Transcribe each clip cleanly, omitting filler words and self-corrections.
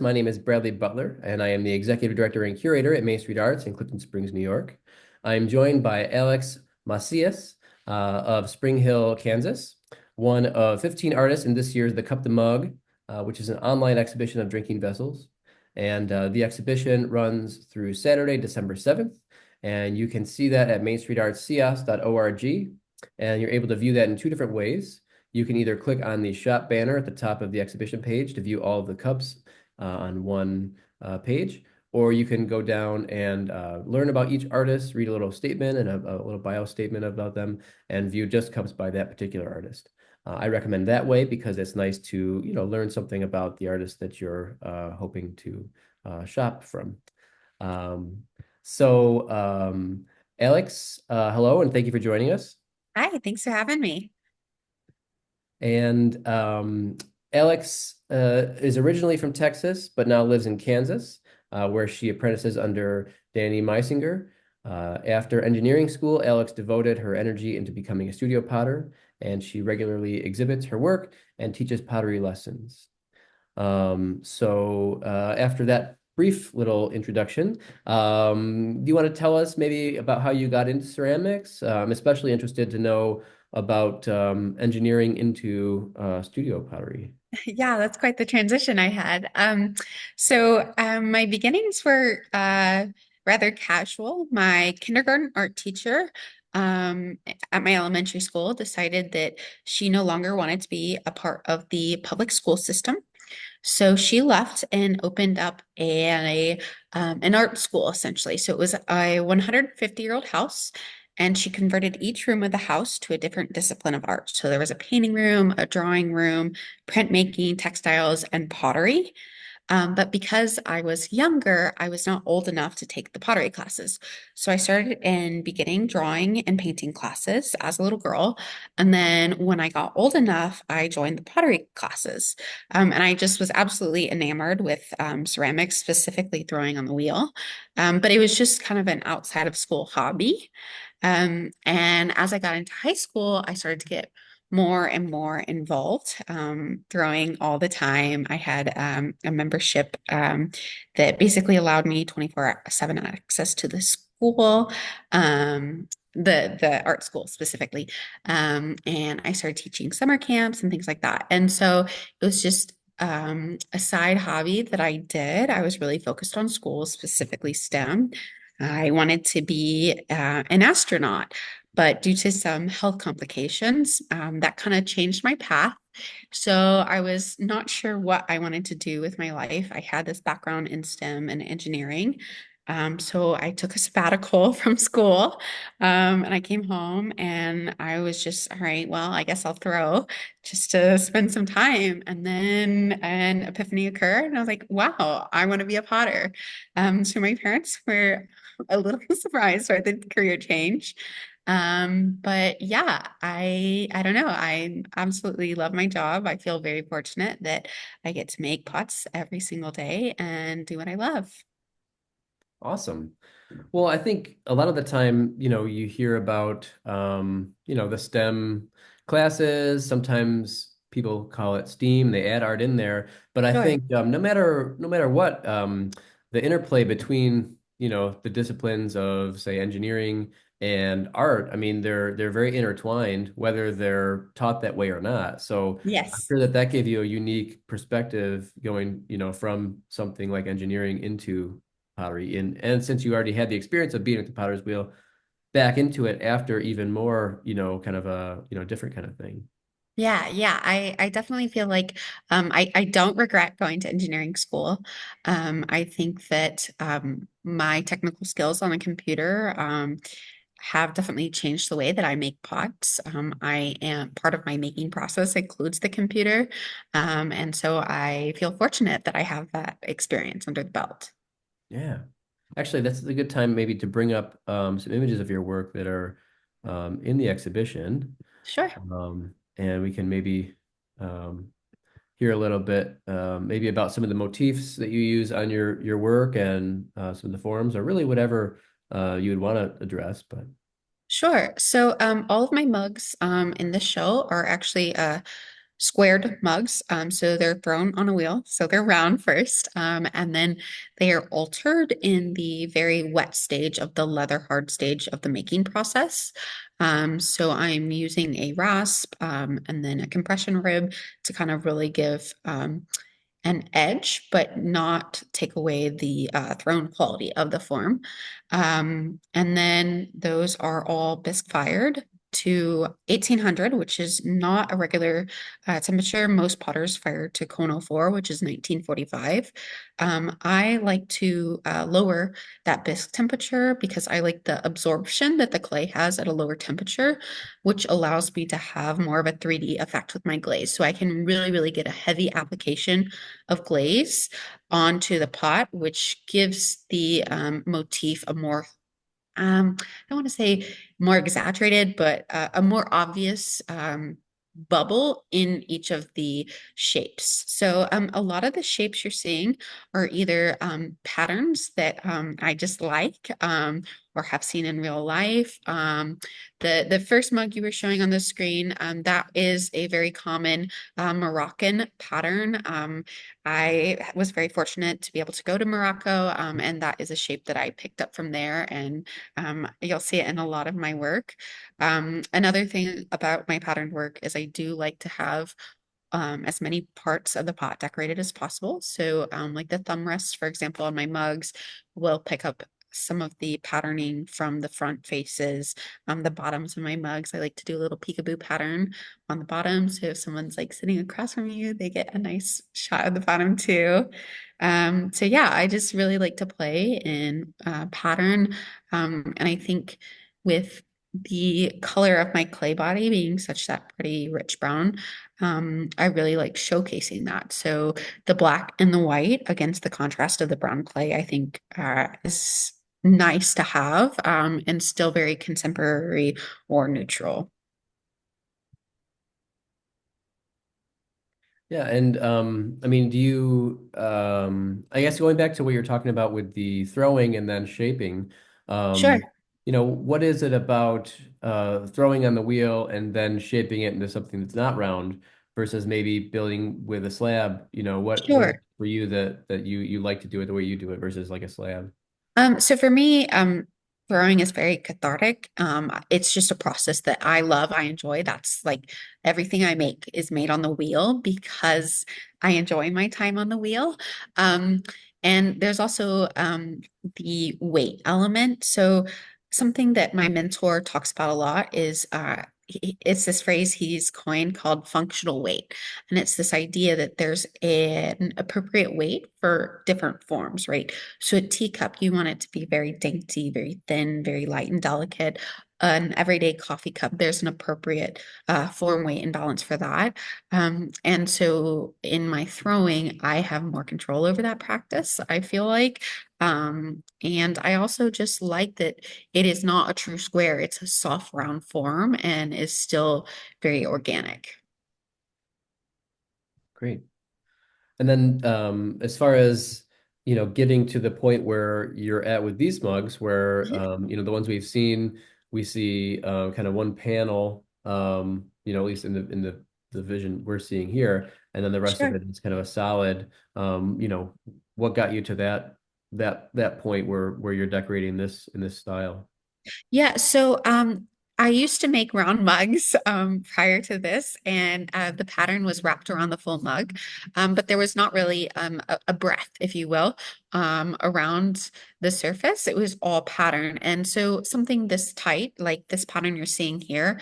My name is Bradley Butler, and I am the Executive Director and Curator at Main Street Arts in Clifton Springs, New York. I'm joined by Alex Macias of Spring Hill, Kansas, one of 15 artists in this year's The Cup the Mug, which is an online exhibition of drinking vessels. And the exhibition runs through Saturday, December 7th, and you can see that at mainstreetartscias.org, and you're able to view that in two different ways. You can either click on the shop banner at the top of the exhibition page to view all of the cups on one page, or you can go down and learn about each artist, read a little statement and a little bio statement about them, and view just cups by that particular artist. I recommend that way because it's nice to, learn something about the artist that you're hoping to shop from. Um, so, Alex, hello, and thank you for joining us. Hi, thanks for having me. And Alex is originally from Texas, but now lives in Kansas, where she apprentices under Danny Meisinger. After engineering school, Alex devoted her energy into becoming a studio potter, and she regularly exhibits her work and teaches pottery lessons. So, after that brief little introduction, do you want to tell us maybe about how you got into ceramics? I'm especially interested to know about engineering into studio pottery. Yeah, that's quite the transition I had. My beginnings were rather casual. My kindergarten art teacher at my elementary school decided that she no longer wanted to be a part of the public school system. So she left and opened up an art school essentially. So it was a 150-year-old house, and she converted each room of the house to a different discipline of art. So there was a painting room, a drawing room, printmaking, textiles, and pottery. But because I was younger, I was not old enough to take the pottery classes. So I started in beginning drawing and painting classes as a little girl. And then when I got old enough, I joined the pottery classes. And I just was absolutely enamored with ceramics, specifically throwing on the wheel. But it was just kind of an outside of school hobby. And as I got into high school, I started to get more and more involved, throwing all the time. I had a membership that basically allowed me 24/7 access to the school, the art school specifically. And I started teaching summer camps and things like that. And so it was just a side hobby that I did. I was really focused on school, specifically STEM. I wanted to be an astronaut, but due to some health complications, that kind of changed my path. So I was not sure what I wanted to do with my life. I had this background in STEM and engineering. So I took a sabbatical from school, and I came home and I was just, all right, well, I guess I'll throw just to spend some time. And then an epiphany occurred, and I was like, wow, I want to be a potter. So my parents were a little surprised by the career change. But yeah, I don't know. I absolutely love my job. I feel very fortunate that I get to make pots every single day and do what I love. Awesome. Well, I think a lot of the time, you hear about, the STEM classes. Sometimes people call it STEAM. They add art in there, but I Sure. think no matter what, the interplay between, the disciplines of, say, engineering and art, I mean, they're very intertwined, whether they're taught that way or not. So I'm Yes. sure that gave you a unique perspective going, from something like engineering into pottery. And since you already had the experience of being at the potter's wheel, back into it after even more, kind of a, different kind of thing. Yeah, yeah. I definitely feel like I don't regret going to engineering school. I think that my technical skills on a computer have definitely changed the way that I make pots. I am part of my making process includes the computer. And so I feel fortunate that I have that experience under the belt. Yeah. Actually, that's a good time maybe to bring up some images of your work that are in the exhibition. Sure. And we can maybe hear a little bit maybe about some of the motifs that you use on your work and some of the forms or really whatever you would want to address. But Sure. So all of my mugs in this show are actually squared mugs. So they're thrown on a wheel. So they're round first. And then they are altered in the very wet stage of the leather hard stage of the making process. So I'm using a rasp and then a compression rib to kind of really give an edge, but not take away the thrown quality of the form. And then those are all bisque fired to 1800, which is not a regular temperature. Most potters fire to cone 04, which is 1945. I like to lower that bisque temperature because I like the absorption that the clay has at a lower temperature, which allows me to have more of a 3D effect with my glaze. So I can really, really get a heavy application of glaze onto the pot, which gives the motif a more I don't want to say more exaggerated, but a more obvious bubble in each of the shapes. So a lot of the shapes you're seeing are either patterns that I just like or have seen in real life. The first mug you were showing on the screen, that is a very common Moroccan pattern. I was very fortunate to be able to go to Morocco, and that is a shape that I picked up from there, and you'll see it in a lot of my work. Another thing about my patterned work is I do like to have as many parts of the pot decorated as possible. So, like the thumb rests, for example, on my mugs, will pick up some of the patterning from the front faces. The bottoms of my mugs, I like to do a little peekaboo pattern on the bottom. So if someone's like sitting across from you, they get a nice shot of the bottom too. So yeah, I just really like to play in pattern. And I think with the color of my clay body being such that pretty rich brown, I really like showcasing that. So the black and the white against the contrast of the brown clay, I think is nice to have and still very contemporary or neutral. Yeah, and I mean, do you I guess going back to what you're talking about with the throwing and then shaping, Sure. um, what is it about throwing on the wheel and then shaping it into something that's not round versus maybe building with a slab? What is it Sure. for you that you like to do it the way you do it versus like a slab? So for me, throwing is very cathartic. It's just a process that I love, I enjoy. That's like everything I make is made on the wheel because I enjoy my time on the wheel. Um, and there's also the weight element. So something that my mentor talks about a lot is it's this phrase he's coined called functional weight. And it's this idea that there's an appropriate weight for different forms, right? So a teacup, you want it to be very dainty, very thin, very light and delicate. An everyday coffee cup, there's an appropriate form, weight, and balance for that. And so in my throwing, I have more control over that practice, I feel like. And I also just like that it is not a true square, it's a soft round form and is still very organic. Great. And then as far as getting to the point where you're at with these mugs, where the ones we've seen, we see kind of one panel, at least in the vision we're seeing here, and then the rest of Sure. it is kind of a solid. What got you to that point where you're decorating this in this style? Yeah, so I used to make round mugs prior to this, and the pattern was wrapped around the full mug, but there was not really a breadth, if you will, around the surface. It was all pattern, and so something this tight, like this pattern you're seeing here,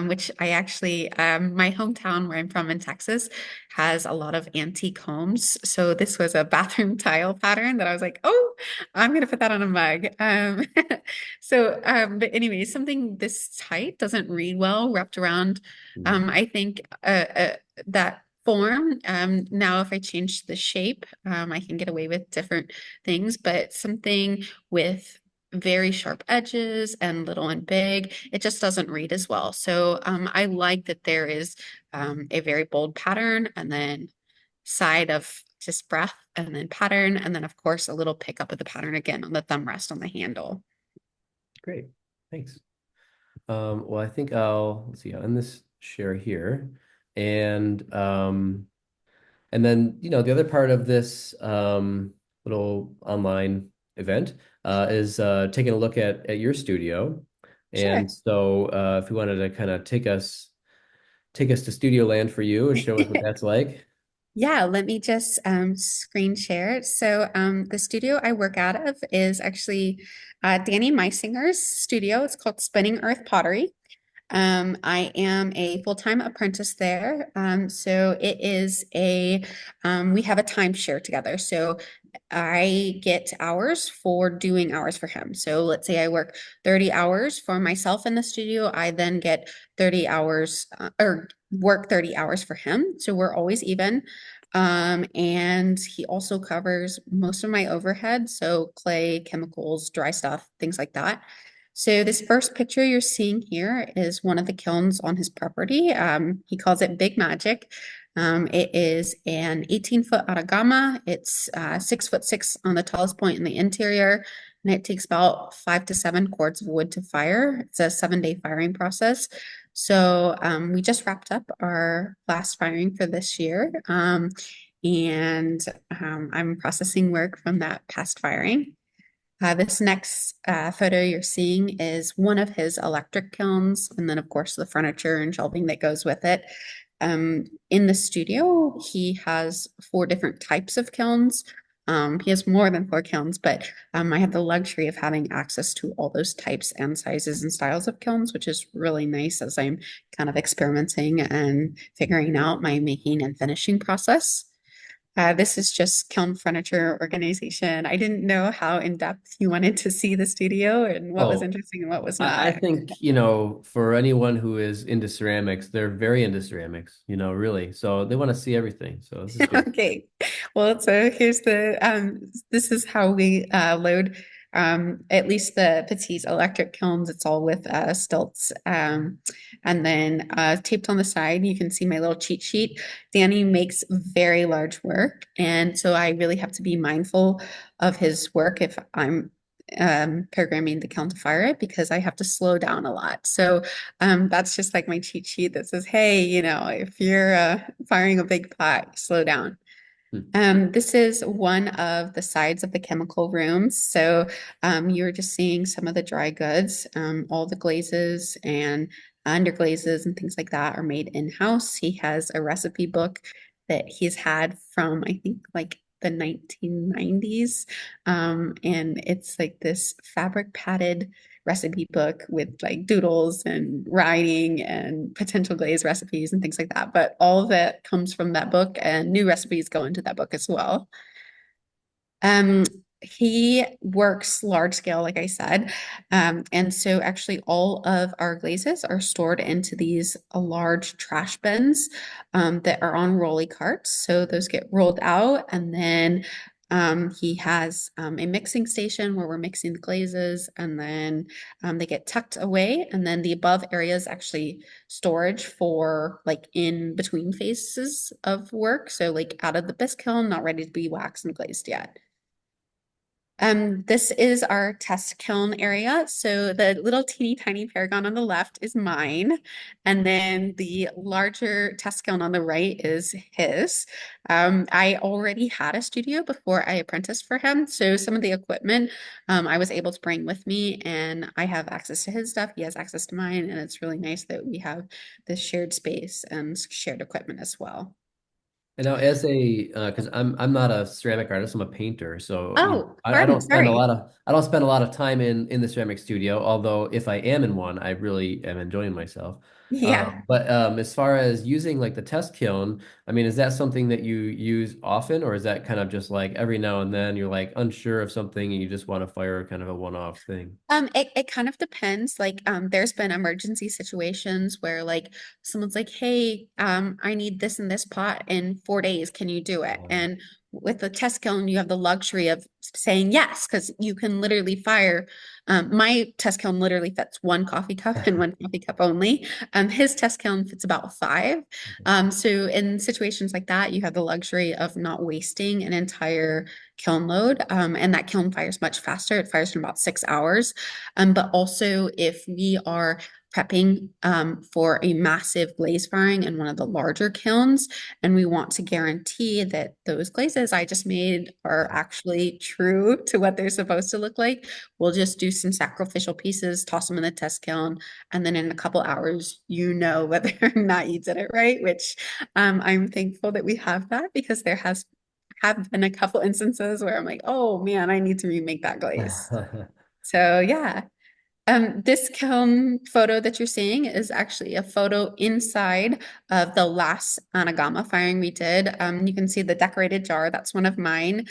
which I actually, my hometown where I'm from in Texas, has a lot of antique homes. So this was a bathroom tile pattern that I was like, oh, I'm gonna put that on a mug. So, but anyway, something this tight doesn't read well wrapped around. Mhm. I think that form. Now, if I change the shape, I can get away with different things, but something with very sharp edges and little and big, it just doesn't read as well. So, I like that there is a very bold pattern and then side of just breath and then pattern, and then of course a little pickup of the pattern again on the thumb rest on the handle. Great. Thanks. Well, I think let's see, I'll end this share here. and and then, the other part of this little online event is taking a look at your studio. Sure. And so, if you wanted to kind of take us to Studio Land for you and show us what that's like. Yeah, let me just screen share. So the studio I work out of is actually Danny Meisinger's studio. It's called Spinning Earth Pottery. I am a full-time apprentice there. So it is we have a timeshare together. So I get hours for doing hours for him. So let's say I work 30 hours for myself in the studio. I then get 30 hours or work 30 hours for him. So we're always even. And he also covers most of my overhead. So clay, chemicals, dry stuff, things like that. So this first picture you're seeing here is one of the kilns on his property. He calls it Big Magic. It is an 18-foot Aragama. It's 6'6" on the tallest point in the interior, and it takes about 5 to 7 cords of wood to fire. It's a 7-day firing process. So we just wrapped up our last firing for this year, and I'm processing work from that past firing. This next photo you're seeing is one of his electric kilns, and then, of course, the furniture and shelving that goes with it. In the studio, he has 4 different types of kilns. He has more than 4 kilns, but I have the luxury of having access to all those types and sizes and styles of kilns, which is really nice as I'm kind of experimenting and figuring out my making and finishing process. This is just kiln furniture organization. I didn't know how in depth you wanted to see the studio and what was Oh, interesting and what was I not. think, for anyone who is into ceramics, they're very into ceramics, really. So they want to see everything. So this is good. Okay. Well, so here's this is how we load at least the petite electric kilns. It's all with stilts. And then taped on the side, you can see my little cheat sheet. Danny makes very large work, and so I really have to be mindful of his work if I'm programming the kiln to fire it, because I have to slow down a lot. So that's just like my cheat sheet that says, hey, if you're firing a big pot, slow down. Hmm. This is one of the sides of the chemical rooms. So you're just seeing some of the dry goods. All the glazes and underglazes and things like that are made in-house. He has a recipe book that he's had from, I think, like the 1990s. And it's like this fabric padded recipe book with like doodles and writing and potential glaze recipes and things like that. But all of it comes from that book, and new recipes go into that book as well. Um, he works large scale, like I said. And so actually all of our glazes are stored into these large trash bins that are on rolly carts. So those get rolled out, and then he has a mixing station where we're mixing the glazes, and then they get tucked away. And then the above area is actually storage for like in between phases of work. So like out of the bisque kiln, not ready to be waxed and glazed yet. This is our test kiln area. So the little teeny tiny Paragon on the left is mine. And then the larger test kiln on the right is his. I already had a studio before I apprenticed for him. So some of the equipment I was able to bring with me, and I have access to his stuff. He has access to mine. And it's really nice that we have this shared space and shared equipment as well. And now, as because I'm not a ceramic artist, I'm a painter. So, Oh, I pardon, don't spend a sorry. lot of I don't spend a lot of time in the ceramic studio. Although, if I am in one, I really am enjoying myself. Yeah. But as far as using like the test kiln, I mean, is that something that you use often, or is that kind of just like every now and then you're like unsure of something and you just want to fire kind of a one-off thing? It kind of depends. Like, there's been emergency situations where like someone's like, hey, I need this and this pot in 4 days. Can you do it? Um, And with the test kiln, you have the luxury of saying yes, because you can literally fire. My test kiln literally fits one coffee cup and one coffee cup only. His test kiln fits about five. So in situations like that, you have the luxury of not wasting an entire kiln load. And that kiln fires much faster. It fires in about 6 hours. But also, if we are prepping for a massive glaze firing in one of the larger kilns. And we want to guarantee that those glazes I just made are actually true to what they're supposed to look like. We'll just do some sacrificial pieces, toss them in the test kiln, and then in a couple hours, you know whether or not you did it right, which I'm thankful that we have that because there has have been a couple instances where I'm like, oh man, I need to remake that glaze. So yeah. This kiln photo that you're seeing is actually a photo inside of the last Anagama firing we did. You can see the decorated jar. That's one of mine.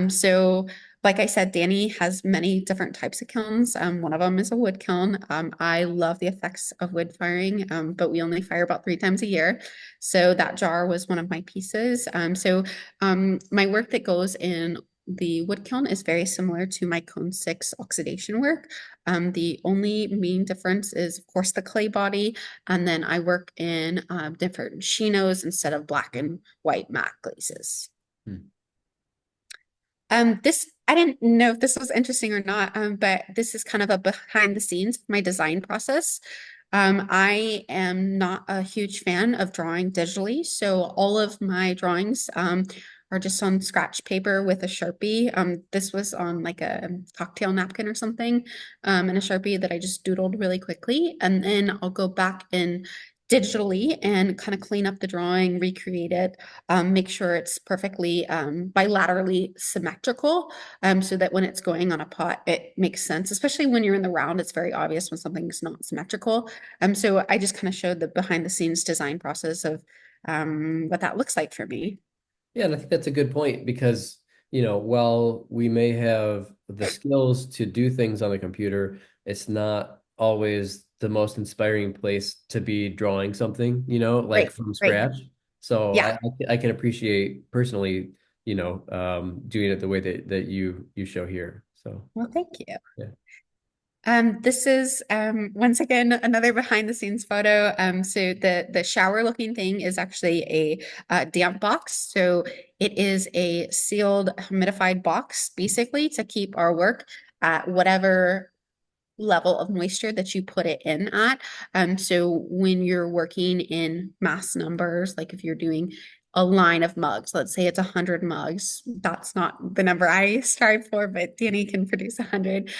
So, like I said, Danny has many different types of kilns. One of them is a wood kiln. I love the effects of wood firing, but we only fire about 3 times a year. So that jar was one of my pieces. My work that goes in the wood kiln is very similar to my cone six oxidation work. The only main difference is, of course, the clay body, and then I work in different chinos instead of black and white matte glazes. Hmm. This I didn't know if this was interesting or not, but this is kind of a behind the scenes of my design process. I am not a huge fan of drawing digitally, so all of my drawings are just on scratch paper with a Sharpie. This was on like a cocktail napkin or something, and a Sharpie that I just doodled really quickly, and then I'll go back in digitally and kind of clean up the drawing, recreate it, make sure it's perfectly bilaterally symmetrical, so that when it's going on a pot, it makes sense, especially when you're in the round, it's very obvious when something's not symmetrical. So I just kind of showed the behind the scenes design process of what that looks like for me. Yeah, and I think that's a good point because, while we may have the skills to do things on the computer, it's not always the most inspiring place to be drawing something, like Right, from right. scratch. So Yeah. I can appreciate personally, doing it the way that you show here. So Well, thank you. yeah. This is once again another behind the scenes photo. So the shower looking thing is actually a damp box. So it is a sealed humidified box basically to keep our work at whatever level of moisture that you put it in at. So when you're working in mass numbers, like if you're doing a line of mugs, let's say it's 100 mugs, that's not the number I strive for, but Danny can produce 100.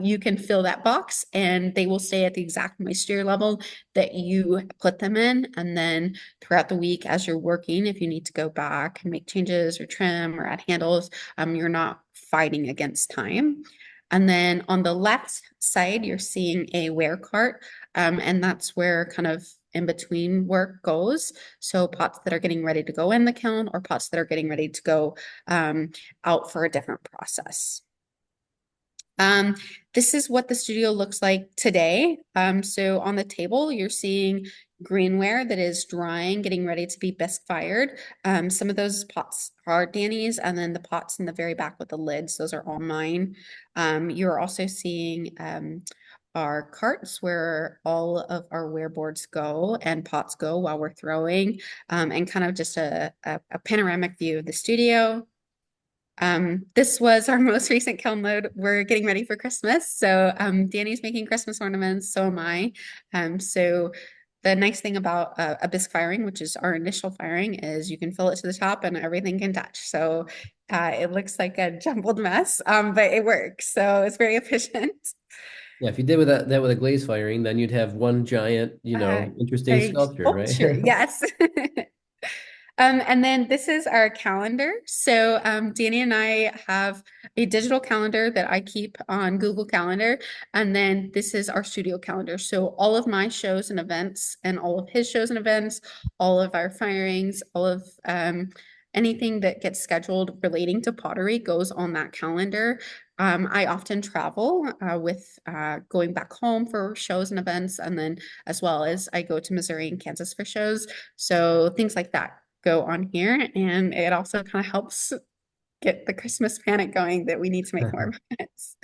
You can fill that box and they will stay at the exact moisture level that you put them in. And then throughout the week, as you're working, if you need to go back and make changes or trim or add handles, you're not fighting against time. And then on the left side, you're seeing a wear cart, and that's where kind of in between work goes. So pots that are getting ready to go in the kiln or pots that are getting ready to go um, out for a different process. Um, this is what the studio looks like today. So on the table, you're seeing greenware that is drying, getting ready to be bisque fired. Some of those pots are Danny's, and then the pots in the very back with the lids, those are all mine. You're also seeing our carts where all of our wear boards go and pots go while we're throwing, and kind of just a panoramic view of the studio. This was our most recent kiln load. We're getting ready for Christmas. So Danny's making Christmas ornaments, so am I. So the nice thing about a bisque firing, which is our initial firing, is you can fill it to the top and everything can touch. So it looks like a jumbled mess, but it works. So it's very efficient. Yeah, if you did that with a glaze firing, then you'd have one giant, Uh, interesting a sculpture, sculpture, right? yes. And then this is our calendar. So Danny and I have a digital calendar that I keep on Google Calendar. And then this is our studio calendar. So all of my shows and events and all of his shows and events, all of our firings, all of anything that gets scheduled relating to pottery goes on that calendar. I often travel with going back home for shows and events, and then as well as I go to Missouri and Kansas for shows. So things like that go on here. And it also kind of helps get the Christmas panic going that we need to make more events.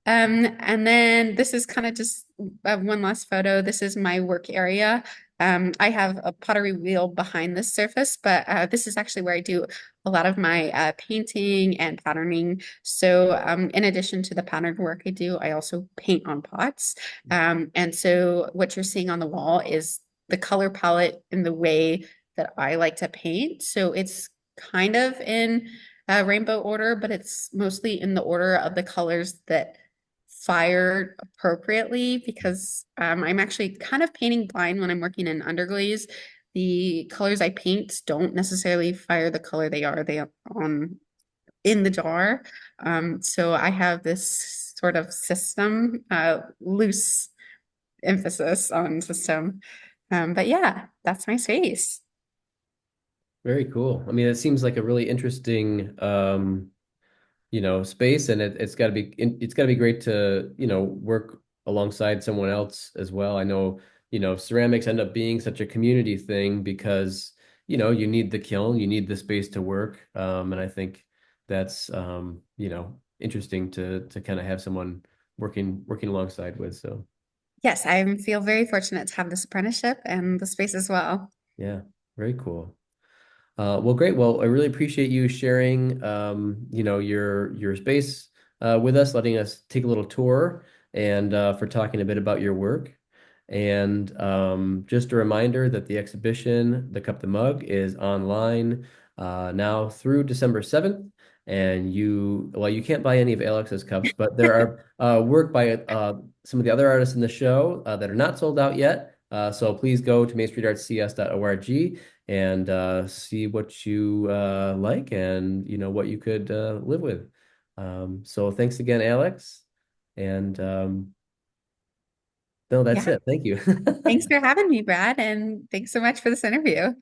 And then this is kind of just one last photo. This is my work area. I have a pottery wheel behind this surface, but this is actually where I do a lot of my painting and patterning. So, in addition to the pattern work I do, I also paint on pots. And so, what you're seeing on the wall is the color palette in the way that I like to paint. So, it's kind of in rainbow order, but it's mostly in the order of the colors that fire appropriately because I'm actually kind of painting blind when I'm working in underglaze. The colors I paint don't necessarily fire the color they are on in the jar. So I have this sort of system, loose emphasis on system. But yeah, that's my space. Very cool. I mean, it seems like a really interesting space, and it's got to be great to, work alongside someone else as well. I know, ceramics end up being such a community thing because, you need the kiln, you need the space to work. And I think that's interesting to kind of have someone working alongside with. So Yes, I feel very fortunate to have this apprenticeship and the space as well. yeah, very cool. Well, great. Well, I really appreciate you sharing, your space with us, letting us take a little tour, and for talking a bit about your work. And just a reminder that the exhibition, The Cup the Mug, is online now through December 7th. And you can't buy any of Alex's cups, but there are work by some of the other artists in the show that are not sold out yet. So please go to mainstreetartscs.org and see what you like and what you could live with. So thanks again, Alex. And no, that's Yeah, it. Thank you. thanks for having me, Brad, and thanks so much for this interview.